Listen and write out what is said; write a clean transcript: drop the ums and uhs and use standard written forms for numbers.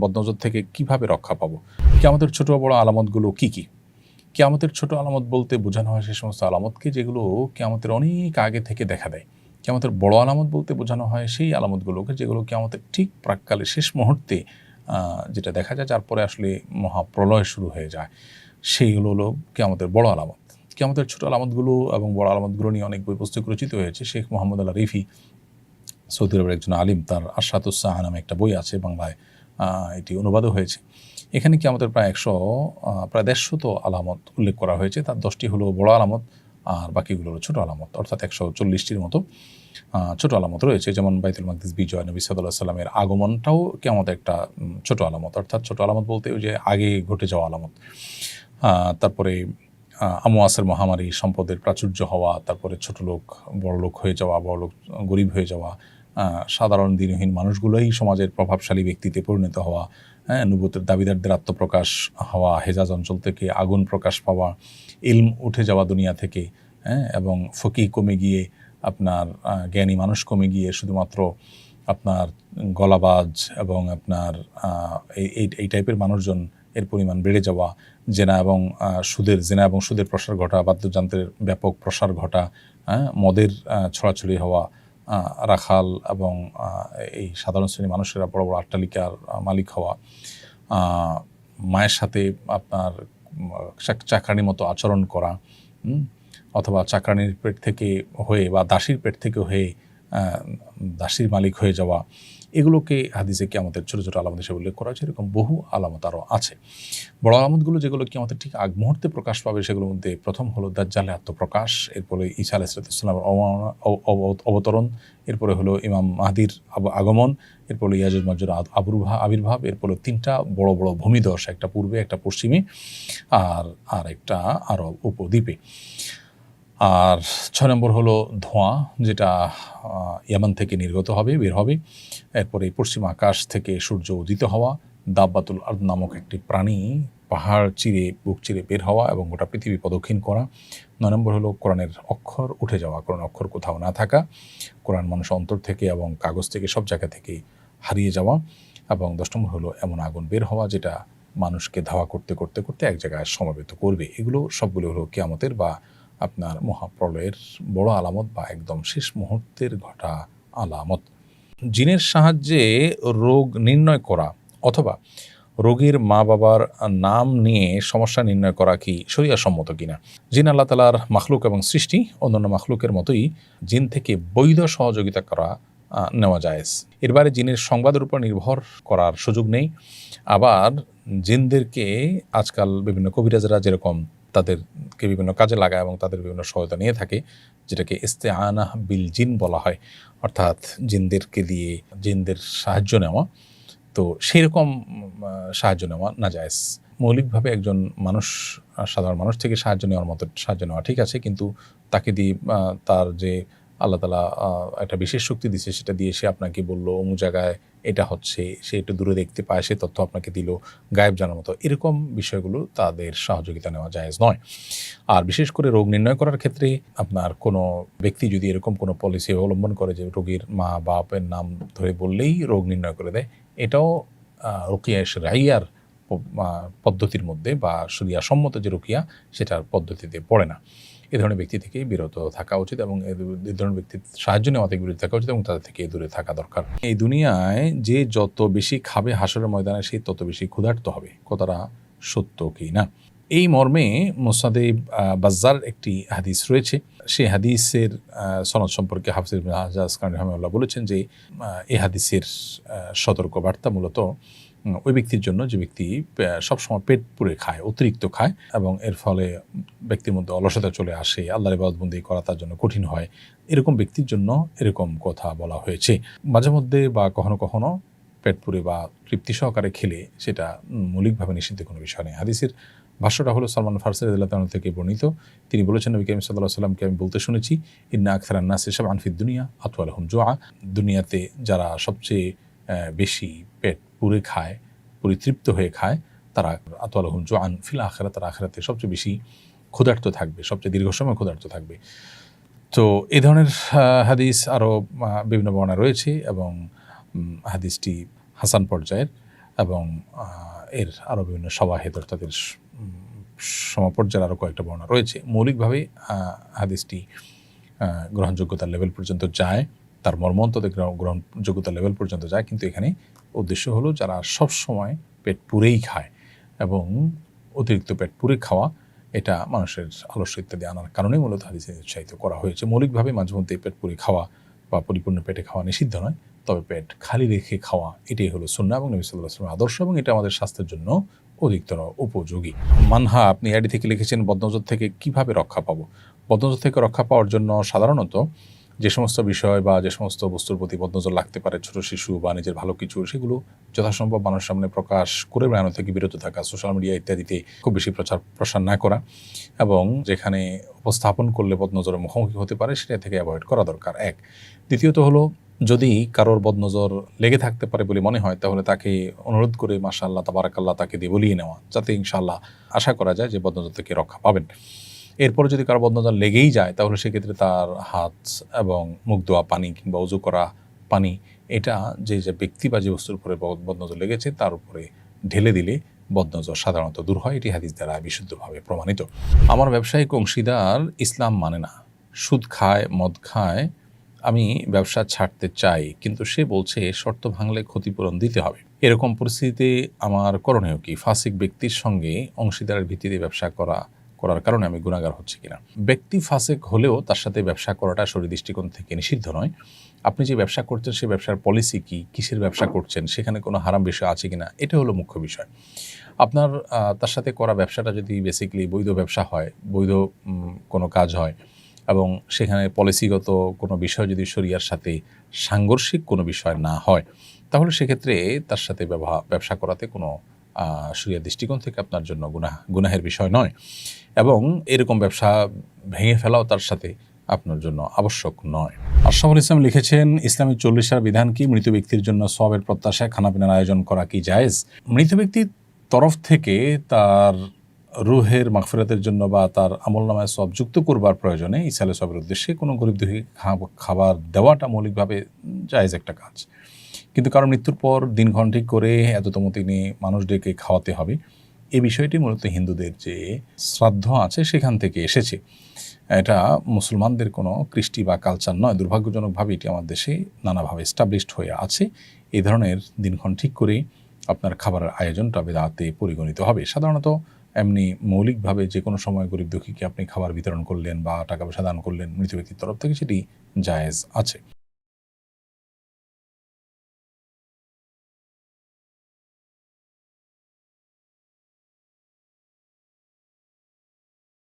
বদনজর থেকে কিভাবে রক্ষা পাবো? কিয়ামতের ছোট বড় আলামতগুলো কি কি? কিয়ামতের ছোট আলামত বলতে বোঝানো হয় সে সমস্ত আলামতকে যেগুলো কিয়ামতের অনেক আগে থেকে দেখা দেয়। কিয়ামতের বড় আলামত বলতে বোঝানো হয় সেই আলামতগুলোকে যেগুলো কিয়ামতের ঠিক প্রাক্কালে শেষ মুহূর্তে যেটা দেখা যায়, যার পরে আসলে মহাপ্রলয় শুরু হয়ে যায়, সেইগুলো হলো কিয়ামতের বড় আলামত। কিয়ামতের ছোট আলামতগুলো এবং বড় আলামতগুলো নিয়ে অনেক বই পুস্তক রচিত হয়েছে। শেখ মোহাম্মদ আল রিফি, সৌদি আরবের একজন আলিম, তার আশরাতুস-সাআ নামে একটা বই আছে, বাংলায় এটি অনুবাদও হয়েছে। এখানে কিয়ামতের প্রায় 150 আলামত উল্লেখ করা হয়েছে। তার 10টি হলো বড় আলামত আর বাকিগুলো হলো ছোট আলামত, অর্থাৎ 140টির মতো ছোট আলামত রয়েছে। যেমন বাইতুল মাকদিস বিজয়, নবী সাল্লাল্লাহু আলাইহি সাল্লামের আগমনটাও কিয়ামতের একটা ছোট আলামত, অর্থাৎ ছোট আলামত বলতে ওই যে আগে ঘটে যাওয়া আলামত। তারপরে আমওয়াসের মহামারী, সম্পদের প্রাচুর্য হওয়া, তারপরে ছোট লোক বড় লোক হয়ে যাওয়া, বড় লোক গরিব হয়ে যাওয়া, সাধারণ দিনহীন মানুষগুলোই সমাজের প্রভাবশালী ব্যক্তিতে পরিণত হওয়া, নবুয়তের দাবিদারদের আত্মপ্রকাশ হওয়া, হেজাজ অঞ্চল থেকে আগুন প্রকাশ পাওয়া, ইলম উঠে যাওয়া দুনিয়া থেকে, এবং ফকিহ কমে গিয়ে আপনার জ্ঞানী মানুষ কমে গিয়ে শুধুমাত্র আপনার গলাবাজ এবং আপনার এই টাইপের মানুষজন এর পরিমাণ বেড়ে যাওয়া, জেনা এবং সুদের প্রসার ঘটা, বাদ্যযন্ত্রের ব্যাপক প্রসার ঘটা, মদের ছড়াছড়ি হওয়া, রাখাল এবং এই সাধারণ শ্রেণীর মানুষেরা বড় বড় অট্টালিকার মালিক হওয়া, মায়ের সাথে আপনার চাকরানির মতো আচরণ করা, অথবা চাকরানির পেট থেকে হয়ে বা দাসীর পেট থেকে হয়ে দাসীর মালিক হয়ে যাওয়া, এগুলোকে হাদিসে কিয়ামতের ছোটো ছোটো আলামত হিসেবে উল্লেখ করা হয়েছে। এরকম বহু আলামত আরও আছে। বড় আলামতগুলো যেগুলো কিয়ামতের ঠিক আগ মুহূর্তে প্রকাশ পাবে, সেগুলোর মধ্যে প্রথম হলো দাজ্জালের আত্মপ্রকাশ, এরপরে ঈসা আলাইহিস সালামের অবতরণ, এরপরে হলো ইমাম মাহদির আগমন, এরপরে ইয়াজুজ মাজুজের আবির্ভাব, এরপরে 3টা বড় বড় ভূমিধস, একটা পূর্বে, একটা পশ্চিমে, আর একটা আরব উপদ্বীপে। আর 6 নম্বর হলো ধোঁয়া, যেটা ইয়ামান থেকে নির্গত হবে, বের হবে। এরপরে পশ্চিম আকাশ থেকে সূর্য উদিত হওয়া, দাব্বাতুল আরদ নামক একটি প্রাণী পাহাড় চিরে বুক চিরে বের হওয়া এবং গোটা পৃথিবী প্রদক্ষিণ করা। 9 নম্বর হলো কোরআনের অক্ষর উঠে যাওয়া, কোরআন অক্ষর কোথাও না থাকা, কোরআন মানুষ অন্তর থেকে এবং কাগজ থেকে সব জায়গা থেকে হারিয়ে যাওয়া। এবং 10 নম্বর হলো এমন আগুন বের হওয়া যেটা মানুষকে ধাওয়া করতে করতে করতে এক জায়গায় সমবেত করবে। এগুলো সবগুলো হলো কিয়ামতের বা আপনার মহাপ্রলয়ের বড় আলামত বা একদম শেষ মুহূর্তের ঘটা আলামত। জিনের সাহায্যে রোগ নির্ণয় করা অথবা রোগীর মা বাবার নাম নিয়ে সমস্যা নির্ণয় করা কি শরিয়া সম্মত কিনা? জিন আল্লাহ তাআলার মাখলুক এবং সৃষ্টি, অন্যান্য মাখলুকের মতোই জিন থেকে বৈধ সহযোগিতা করা নেওয়া জায়েজ। এর বাইরে জিনের সংবাদের উপর নির্ভর করার সুযোগ নেই। আবার জিনদেরকে আজকাল বিভিন্ন কবিরাজরা যেরকম তাদেরকে বিভিন্ন কাজে লাগায় এবং তাদের বিভিন্ন সহায়তা নিয়ে থাকে, যেটাকে ইস্তেআনাহ বিল জিন বলা হয়, অর্থাৎ জিনদেরকে দিয়ে জিনদের সাহায্য নেওয়া। তো সেইরকম সাহায্য নেওয়া নাজায়েজ। মৌলিকভাবে একজন মানুষ, সাধারণ মানুষ থেকে সাহায্য নেওয়ার মতো সাহায্য নেওয়া ঠিক আছে, কিন্তু তাকে দিয়ে তার যে আল্লাহ তাআলা একটা বিশেষ শক্তি দিচ্ছে, সেটা দিয়ে সে আপনাকে বললো অমুক জায়গায় এটা হচ্ছে, সে একটু দূরে দেখতে পায়, সে তথ্য আপনাকে দিল, গায়েব জানার মতো, এরকম বিষয়গুলো তাদের সহযোগিতা নেওয়া জায়েজ নয়। আর বিশেষ করে রোগ নির্ণয় করার ক্ষেত্রে আপনার কোনো ব্যক্তি যদি এরকম কোনো পলিসি অবলম্বন করে যে রোগীর মা বাপের নাম ধরে বললেই রোগ নির্ণয় করে দেয়, এটাও রুকিয়া শরঈয়ার পদ্ধতির মধ্যে বা শরিয়া সম্মত যে রুকিয়া, সেটার পদ্ধতিতে পড়ে না। এ ধরনের ব্যক্তি থেকে বিরত থাকা উচিত এবং এই ধরনের ব্যক্তির সাহায্য নেওয়া থেকে বিরত থাকা উচিত এবং তাদের থেকে দূরে থাকা দরকার। এই দুনিয়ায় যে যত বেশি খাবে হাসরের ময়দানে, সে তত বেশি ক্ষুধার্ত হবে। কথাটা সত্য কি না? এই মর্মে মুসনাদে বাজ্জার একটি হাদিস রয়েছে। সেই হাদিসের সনদ সম্পর্কে হাফিজ ইবনে হাজার আসকালানী রাহিমাহুল্লাহ বলেছেন যে এই হাদিসের সতর্ক বার্তা মূলত ওই ব্যক্তির জন্য যে ব্যক্তি সবসময় পেট পুরে খায়, অতিরিক্ত খায়, এবং এর ফলে ব্যক্তির মধ্যে অলসতা চলে আসে, আল্লাহর ইবাদতবন্দি করা তার জন্য কঠিন হয়, এরকম ব্যক্তির জন্য এরকম কথা বলা হয়েছে। মাঝে মধ্যে বা কখনো কখনো পেট পুরে বা তৃপ্তি সহকারে খেলে সেটা মৌলিকভাবে নিষিদ্ধ কোনো বিষয় নেই। হাদিসের ভাষ্যটা হলো সালমান ফারসি রাদিয়াল্লাহু তাআলা থেকে বর্ণিত। তিনি বলেছেন, নবী করিম সাল্লাল্লাহু আলাইহি ওয়াসাল্লামকে আমি বলতে শুনেছি, ইন্না আকসারান নাসি শাবআন ফিদ দুনিয়া আতওয়ালাহুম জুআ। দুনিয়াতে যারা সবচেয়ে বেশি পেট পুরে খায়, পরিতৃপ্ত হয়ে খায়, তারা আতওয়ালাহুম জুআন ফিল আখিরাত, তারা আখিরাতে সবচেয়ে বেশি ক্ষুধার্ত থাকবে, সবচেয়ে দীর্ঘ সময় ক্ষুধার্ত থাকবে। তো এই ধরনের হাদিস আরও বিভিন্ন বর্ণনা রয়েছে এবং হাদিসটি হাসান পর্যায়ের। এবং এর আরও বিভিন্ন সবাহেদ তাদের সমপর্যায়ের আরও কয়েকটা বর্ণনা রয়েছে। মৌলিকভাবে হাদিসটি গ্রহণযোগ্যতার লেভেল পর্যন্ত যায়, তার মর্মন্তদের গ্রহণযোগ্যতার লেভেল পর্যন্ত যায়, কিন্তু এখানে উদ্দেশ্য হলো যারা সব সময় পেট পুরেই খায় এবং অতিরিক্ত পেট পুরে খাওয়া এটা মানুষের আলস্য ইত্যাদি আনার কারণেই মূলত হাদিসে উৎসাহিত করা হয়েছে। মৌলিকভাবে মাঝে মধ্যে পেট পুরে খাওয়া বা পরিপূর্ণ পেটে খাওয়া নিষিদ্ধ নয়, তবে পেট খালি রেখে খাওয়া এটাই হলো সুন্নাহ এবং নবী সাল্লাল্লাহু আলাইহি ওয়াসাল্লামের আদর্শ, এবং এটা আমাদের স্বাস্থ্যের জন্য অধিকতর উপযোগী। মানহা, আপনি আইডি থেকে লিখেছেন বদনজর থেকে কিভাবে রক্ষা পাবো? বদনজর থেকে রক্ষা পাওয়ার জন্য সাধারণত যে সমস্ত বিষয় বা যে সমস্ত বস্তুর প্রতি বদনজর লাগতে পারে, ছোট শিশু বা নিজের ভালো কিছু, সেগুলো যথাসম্ভব মানুষের সামনে প্রকাশ করে বেড়ানো থেকে বিরত থাকা, সোশ্যাল মিডিয়া ইত্যাদিতে খুব বেশি প্রচার প্রসার না করা, এবং যেখানে উপস্থাপন করলে বদনজরের মুখোমুখি হতে পারে সেটা থেকে অ্যাভয়েড করা দরকার। এক। দ্বিতীয়ত হলো, যদি কারোর বদনজর লেগে থাকতে পারে বলে মনে হয়, তাহলে তাকে অনুরোধ করে মাশাআল্লাহ তাবারাকাল্লাহ তাকে দিয়ে বলিয়ে নেওয়া, যাতে ইনশাআল্লাহ আশা করা যায় যে বদনজর থেকে রক্ষা পাবেন। এরপরে যদি কারো বদনজর লেগেই যায়, তাহলে সেক্ষেত্রে তার হাত এবং মুখ ধোয়া পানি কিংবা উজু করা পানি, এটা যে ব্যক্তি বা যে বস্তুর উপরে বদনজর লেগেছে তার উপরে ঢেলে দিলে বদনজর সাধারণত দূর হয়। এটি হাদিস দ্বারা বিশুদ্ধভাবে প্রমাণিত। আমার ব্যবসায়িক অংশীদার ইসলাম মানে না, সুদ খায়, মদ খায়, আমি ব্যবসা ছাড়তে চাই, কিন্তু সে বলছে শর্ত ভাঙলে ক্ষতিপূরণ দিতে হবে। এরকম পরিস্থিতিতে আমার করণীয় কি? ফাসিক ব্যক্তির সঙ্গে অংশীদারের ভিত্তিতে ব্যবসা করার কারণে আমি গুনাহগার হচ্ছি কিনা? ব্যক্তি ফাসিক হলেও তার সাথে ব্যবসা করাটা শরীয়ত দৃষ্টিকোণ থেকে নিষিদ্ধ নয়। আপনি যে ব্যবসা করছেন সে ব্যবসার পলিসি কি, কিসের ব্যবসা করছেন, সেখানে কোনো হারাম বিষয় আছে কিনা, এটা হলো মুখ্য বিষয়। আপনার তার সাথে করা ব্যবসাটা যদি বেসিক্যালি বৈধ ব্যবসা হয়, বৈধ কোনো কাজ হয়, এবং সেখানে পলিসিগত কোনো বিষয় যদি শরিয়ার সাথে সাংঘর্ষিক কোনো বিষয় না হয়, তাহলে সেক্ষেত্রে তার সাথে ব্যবসা করাতে কোনো শরিয়ার দৃষ্টিকোণ থেকে আপনার জন্য গুনাহের বিষয় নয়, এবং এরকম ব্যবসা ভেঙে ফেলাও তার সাথে আপনার জন্য আবশ্যক নয়। আশরাফুল ইসলাম লিখেছেন, ইসলামী 40 বিধান কি? মৃত ব্যক্তির জন্য সওয়াবের প্রত্যাশায় খানাপিনার আয়োজন করা কি জায়েজ? মৃত ব্যক্তির তরফ থেকে তার রুহের মাগফিরাতের জন্য বা তার আমলনামায় সওয়াব যুক্ত করবার প্রয়োজনে ইসালে সওয়াবের উদ্দেশ্যে কোনো গরিব দুঃখী খাবার দেওয়াটা মৌলিকভাবে জায়েজ একটা কাজ। কিন্তু কারণ মৃত্যুর পর দিনক্ষণ ঠিক করে এততম দিনে মানুষ ডেকে খাওয়াতে হবে, এই বিষয়টি মূলত হিন্দুদের যে শ্রাদ্ধ আছে সেখান থেকে এসেছে। এটা মুসলমানদের কোনো কৃষ্টি বা কালচার নয়। দুর্ভাগ্যজনকভাবে এটি আমার দেশে নানাভাবে এস্টাবলিশড হয়ে আছে। এই ধরনের দিনক্ষণ ঠিক করে আপনার খাবারের আয়োজনটা বেদাতে পরিগণিত হবে। সাধারণত এমনি মৌলিকভাবে যে কোনো সময় গরিব দুঃখীকে আপনি খাবার বিতরণ করলেন বা টাকা পয়সা দান করলেন মৃত ব্যক্তির তরফ থেকে, সেটি জায়েজ আছে।